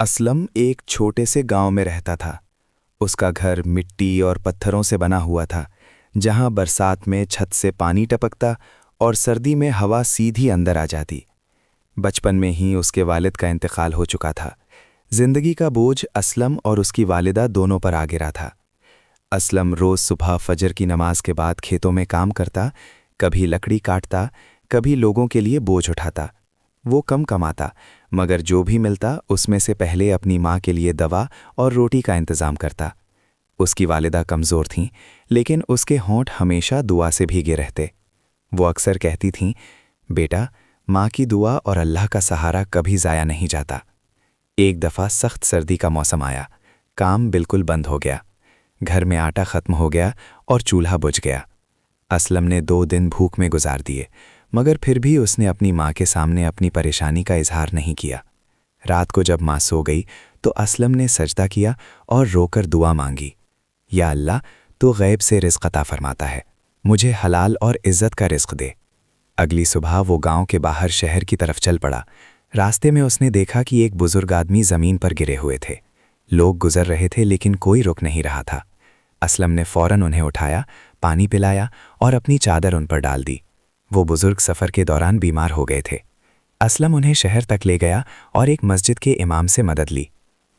असलम एक छोटे से गांव में रहता था। उसका घर मिट्टी और पत्थरों से बना हुआ था, जहां बरसात में छत से पानी टपकता और सर्दी में हवा सीधी अंदर आ जाती। बचपन में ही उसके वालिद का इंतकाल हो चुका था। जिंदगी का बोझ असलम और उसकी वालिदा दोनों पर आ गिरा था। असलम रोज़ सुबह फजर की नमाज के बाद खेतों में काम करता, कभी लकड़ी काटता, कभी लोगों के लिए बोझ उठाता। वो कम कमाता, मगर जो भी मिलता उसमें से पहले अपनी माँ के लिए दवा और रोटी का इंतज़ाम करता। उसकी वालिदा कमज़ोर थीं, लेकिन उसके होंठ हमेशा दुआ से भीगे रहते। वो अक्सर कहती थीं, बेटा, माँ की दुआ और अल्लाह का सहारा कभी ज़ाया नहीं जाता। एक दफ़ा सख्त सर्दी का मौसम आया, काम बिल्कुल बंद हो गया। घर में आटा ख़त्म हो गया और चूल्हा बुझ गया। असलम ने 2 दिन भूख में गुजार दिए, मगर फिर भी उसने अपनी माँ के सामने अपनी परेशानी का इजहार नहीं किया। रात को जब माँ सो गई तो असलम ने सजदा किया और रोकर दुआ मांगी, या अल्लाह, तो गैब से रिज़्क़ अता फरमाता है, मुझे हलाल और इज़्ज़त का रिज़्क़ दे। अगली सुबह वो गांव के बाहर शहर की तरफ चल पड़ा। रास्ते में उसने देखा कि एक बुज़ुर्ग आदमी ज़मीन पर गिरे हुए थे। लोग गुजर रहे थे, लेकिन कोई रुक नहीं रहा था। असलम ने फ़ौरन उन्हें उठाया, पानी पिलाया और अपनी चादर उन पर डाल दी। वो बुज़ुर्ग सफ़र के दौरान बीमार हो गए थे। असलम उन्हें शहर तक ले गया और एक मस्जिद के इमाम से मदद ली।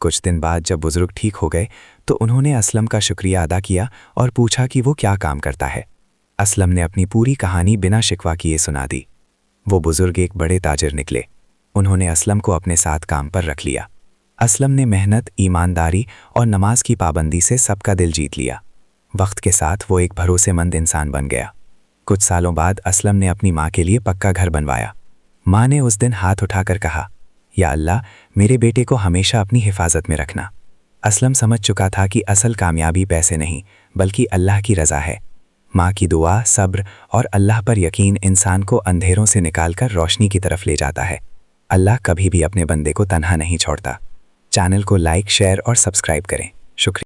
कुछ दिन बाद जब बुज़ुर्ग ठीक हो गए तो उन्होंने असलम का शुक्रिया अदा किया और पूछा कि वो क्या काम करता है। असलम ने अपनी पूरी कहानी बिना शिकवा किए सुना दी। वो बुज़ुर्ग एक बड़े ताजिर निकले। उन्होंने असलम को अपने साथ काम पर रख लिया। असलम ने मेहनत, ईमानदारी और नमाज की पाबंदी से सबका दिल जीत लिया। वक्त के साथ वो एक भरोसेमंद इंसान बन गया। कुछ सालों बाद असलम ने अपनी माँ के लिए पक्का घर बनवाया। माँ ने उस दिन हाथ उठाकर कहा, या अल्लाह, मेरे बेटे को हमेशा अपनी हिफाजत में रखना। असलम समझ चुका था कि असल कामयाबी पैसे नहीं, बल्कि अल्लाह की रज़ा है। माँ की दुआ, सब्र और अल्लाह पर यकीन इंसान को अंधेरों से निकालकर रोशनी की तरफ ले जाता है। अल्लाह कभी भी अपने बंदे को तन्हा नहीं छोड़ता। चैनल को लाइक, शेयर और सब्सक्राइब करें। शुक्रिया।